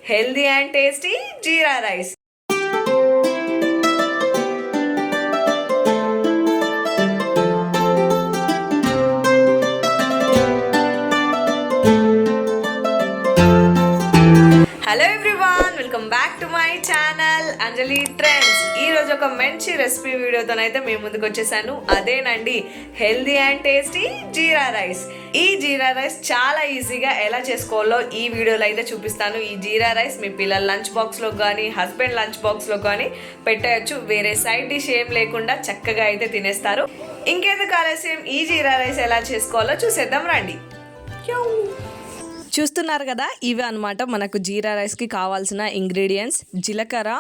healthy and tasty jeera rice. Hello everyone, welcome back to my channel Anjali trends. ఈరోజు ఒక మంచి recipe వీడియోతోనైతే మేము ముందుకు వచ్చేసాను. అదేనండి healthy and tasty jeera rice. ఈ జీరా రైస్ చాలా ఈజీగా ఎలా చేసుకోవాలో ఈ వీడియోలో అయితే చూపిస్తాను. ఈ జీరా రైస్ మీ పిల్లల లంచ్ బాక్స్లో కానీ హస్బెండ్ లంచ్ బాక్స్లో కానీ పెట్టేయచ్చు. వేరే సైడ్ డిష్ ఏం లేకుండా చక్కగా అయితే తినేస్తారు. ఇంకెందుకు ఆలస్యం, ఈ జీరా రైస్ ఎలా చేసుకోవాలో చూసేద్దాం రండి. చూస్తున్నారు కదా, ఇవి అనమాట మనకు జీరా రైస్కి కావాల్సిన ఇంగ్రీడియంట్స్. జీలకర్ర,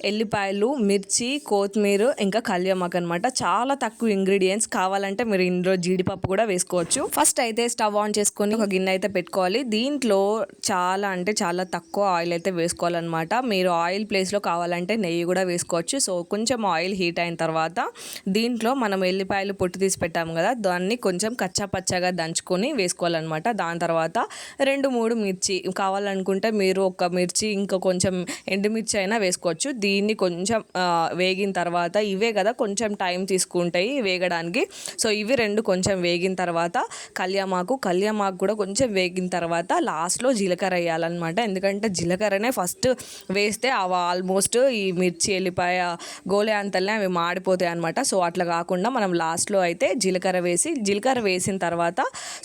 ఎల్లిపాయలు, మిర్చి, కొత్తిమీర, ఇంకా కళ్యామాకు అనమాట. చాలా తక్కువ ఇంగ్రీడియంట్స్. కావాలంటే మీరు ఇందులో జీడిపప్పు కూడా వేసుకోవచ్చు. ఫస్ట్ అయితే స్టవ్ ఆన్ చేసుకొని ఒక గిన్నె అయితే పెట్టుకోవాలి. దీంట్లో చాలా తక్కువ ఆయిల్ అయితే వేసుకోవాలన్నమాట. మీరు ఆయిల్ ప్లేస్లో కావాలంటే నెయ్యి కూడా వేసుకోవచ్చు. సో కొంచెం ఆయిల్ హీట్ అయిన తర్వాత దీంట్లో మనం ఎల్లిపాయలు పొట్టు తీసి పెట్టాము కదా, దాన్ని కొంచెం కచ్చా పచ్చగా దంచుకొని వేసుకోవాలన్నమాట. దాని తర్వాత 2-3 మిర్చి కావాలనుకుంటే మీరు ఒక మిర్చి ఇంకా కొంచెం ఎండుమిర్చి అయినా వేసుకోవచ్చు. దీన్ని కొంచెం వేగిన తర్వాత, ఇవే కదా కొంచెం టైం తీసుకుంటాయి వేగడానికి. సో ఇవి 2 కొంచెం వేగిన తర్వాత కళ్యామాకు కూడా కొంచెం వేగిన తర్వాత లాస్ట్లో జీలకర్ర వేయాలన్నమాట. ఎందుకంటే జీలకర్రనే ఫస్ట్ వేస్తే అవి ఆల్మోస్ట్ ఈ మిర్చి ఎల్లిపాయ గోలే అంతల్నే అవి మాడిపోతాయి అనమాట. సో అట్లా కాకుండా మనం లాస్ట్లో అయితే జీలకర్ర వేసిన తర్వాత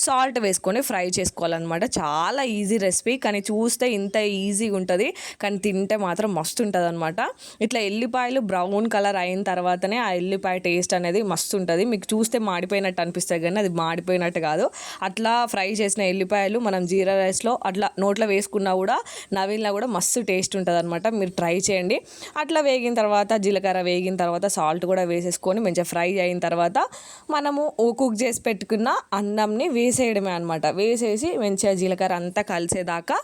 సాల్ట్ వేసుకొని ఫ్రై చేసుకోవాలన్నమాట. చాలా ఈజీ రెసిపీ, కానీ చూస్తే ఇంత ఈజీగా ఉంటుంది, కానీ తింటే మాత్రం మస్తు ఉంటుంది అనమాట. ఇట్లా ఎల్లిపాయలు బ్రౌన్ కలర్ అయిన తర్వాతనే ఆ ఎల్లిపాయ టేస్ట్ అనేది మస్తు ఉంటుంది. మీకు చూస్తే మాడిపోయినట్టు అనిపిస్తుంది, కానీ అది మాడిపోయినట్టు కాదు. అట్లా ఫ్రై చేసిన ఎల్లిపాయలు మనం జీరా రైస్లో అట్లా నోట్లో వేసుకున్నా కూడా నవిలినా కూడా మస్తు టేస్ట్ ఉంటుంది అనమాట. మీరు ట్రై చేయండి. అట్లా వేగిన తర్వాత జీలకర్ర వేగిన తర్వాత సాల్ట్ కూడా వేసేసుకొని మంచిగా ఫ్రై అయిన తర్వాత మనము కుక్ చేసి పెట్టుకున్న అన్నంని వేసేయడమే అనమాట. వేసేసి మంచిగా జీలకర్ర అంతా కలిసేదాకా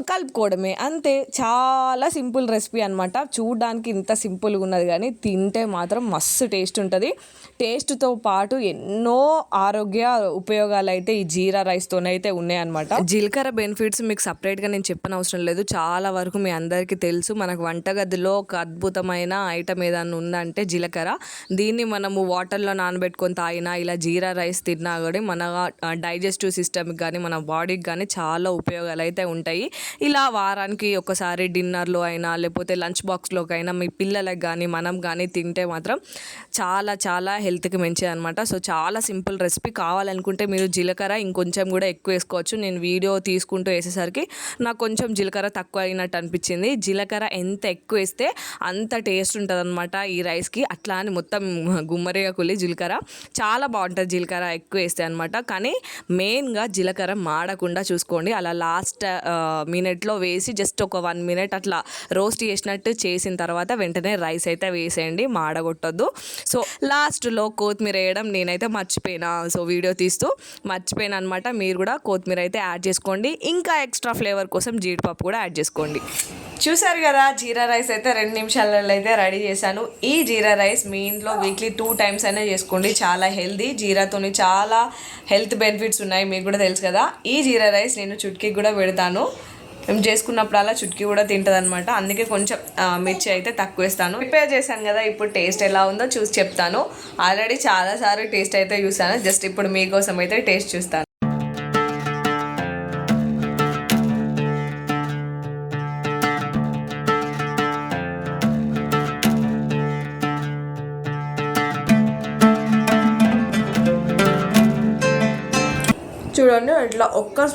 కలుపుకోవడమే, అంతే. చాలా సింపుల్ రెసిపీ అనమాట. చూడడానికి ఇంత సింపుల్గా ఉన్నది, కానీ తింటే మాత్రం మస్తు టేస్ట్ ఉంటుంది. టేస్ట్తో పాటు ఎన్నో ఆరోగ్య ఉపయోగాలు అయితే ఈ జీరా రైస్తోనైతే ఉన్నాయన్నమాట. జీలకర్ర బెనిఫిట్స్ మీకు సపరేట్గా నేను చెప్పనవసరం లేదు, చాలా వరకు మీ అందరికీ తెలుసు. మనకు వంటగదిలో ఒక అద్భుతమైన ఐటమ్ ఏదైనా ఉందంటే జీలకర్ర. దీన్ని మనము వాటర్లో నానబెట్టుకొని తాగినా, ఇలా జీరా రైస్ తిన్నా కూడా మన డైజెస్టివ్ సిస్టమ్కి కానీ మన బాడీకి కానీ చాలా ఉపయోగాలు అయితే ఉంటాయి. ఇలా వారానికి ఒకసారి డిన్నర్లో అయినా లేకపోతే లంచ్ బాక్స్లోకైనా మీ పిల్లలకు కానీ మనం కానీ తింటే మాత్రం చాలా చాలా హెల్త్కి మంచిది అనమాట. సో చాలా సింపుల్ రెసిపీ. కావాలనుకుంటే మీరు జీలకర్ర ఇంకొంచెం కూడా ఎక్కువ వేసుకోవచ్చు. నేను వీడియో తీసుకుంటూ వేసేసరికి నాకు కొంచెం జీలకర్ర తక్కువ అయినట్టు అనిపించింది. జీలకర్ర ఎంత ఎక్కువ వేస్తే అంత టేస్ట్ ఉంటుంది అనమాట ఈ రైస్కి. అట్లా అని మొత్తం గుమ్మరిగా కులి జీలకర్ర చాలా బాగుంటుంది జీలకర్ర ఎక్కువ వేస్తే అనమాట. కానీ మెయిన్గా జీలకర్ర మాడకుండా చూసుకోండి. అలా లాస్ట్ మినిట్లో వేసి జస్ట్ ఒక 1 మినిట్ అట్లా రోస్ట్ చేసినట్టు చేసిన తర్వాత వెంటనే రైస్ అయితే వేసేయండి, మాడగొట్టొద్దు. సో లాస్ట్లో కొత్తిమీర వేయడం నేనైతే మర్చిపోయినా, సో వీడియో తీస్తూ మర్చిపోయినా అనమాట. మీరు కూడా కొత్తిమీర అయితే యాడ్ చేసుకోండి. ఇంకా ఎక్స్ట్రా ఫ్లేవర్ కోసం జీడిపప్పు కూడా యాడ్ చేసుకోండి. చూసారు కదా, జీరా రైస్ అయితే 2 నిమిషాలలో అయితే రెడీ చేశాను. ఈ జీరా రైస్ మీ ఇంట్లో వీక్లీ 2 టైమ్స్ అయినా చేసుకోండి. చాలా హెల్దీ, జీరాతోని చాలా హెల్త్ బెనిఫిట్స్ ఉన్నాయి, మీకు కూడా తెలుసు కదా. ఈ జీరా రైస్ నేను చుట్కీకి కూడా పెడతాను. మేము చేసుకున్నప్పుడల్లా చుట్కీ కూడా తింటుంది అనమాట. అందుకే కొంచెం మిర్చి అయితే తక్కువ వేస్తాను. ప్రిపేర్ చేశాను కదా, ఇప్పుడు టేస్ట్ ఎలా ఉందో చూసి చెప్తాను. ఆల్రెడీ చాలాసార్లు టేస్ట్ అయితే చూసాను, జస్ట్ ఇప్పుడు మీకోసం అయితే టేస్ట్ చూస్తాను. చూడండి, ఇట్లా ఒక్క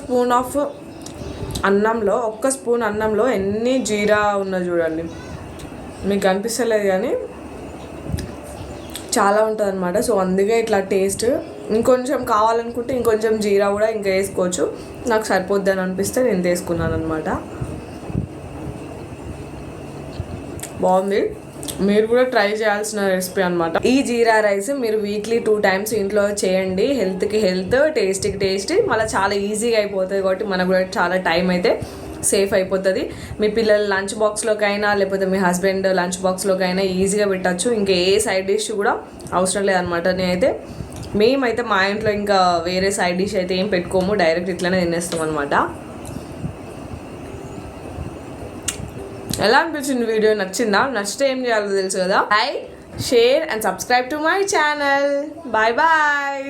స్పూన్ అన్నంలో ఎన్ని జీరా ఉన్నది చూడండి. మీకు అనిపిస్తలేదు కానీ చాలా ఉంటుంది అనమాట. సో అందుకే ఇట్లా టేస్ట్. ఇంకొంచెం కావాలనుకుంటే ఇంకొంచెం జీరా కూడా ఇంకా వేసుకోవచ్చు. నాకు సరిపోద్ది అని అనిపిస్తే నేను తీసుకున్నాను అనమాట. బాగుంది, మీరు కూడా ట్రై చేయాల్సిన రెసిపీ అనమాట. ఈ జీరా రైస్ మీరు వీక్లీ 2 టైమ్స్ ఇంట్లో చేయండి. హెల్త్కి హెల్త్, టేస్ట్కి టేస్ట్, మళ్ళీ చాలా ఈజీగా అయిపోతుంది. కాబట్టి మనకు కూడా చాలా టైం అయితే సేఫ్ అయిపోతుంది. మీ పిల్లల లంచ్ బాక్స్లోకైనా లేకపోతే మీ హస్బెండ్ లంచ్ బాక్స్లోకైనా ఈజీగా పెట్టచ్చు. ఇంకా ఏ సైడ్ డిష్ కూడా అవసరం లేదనమాట. మేమైతే మా ఇంట్లో ఇంకా వేరే సైడ్ డిష్ అయితే ఏం పెట్టుకోము, డైరెక్ట్ ఇట్లనే తినేస్తాం అనమాట. ఎలా అనిపించింది వీడియో? నచ్చిందా? నచ్చితే ఏం చేయాలో తెలుసు కదా. Like, share and subscribe to my channel. Bye bye.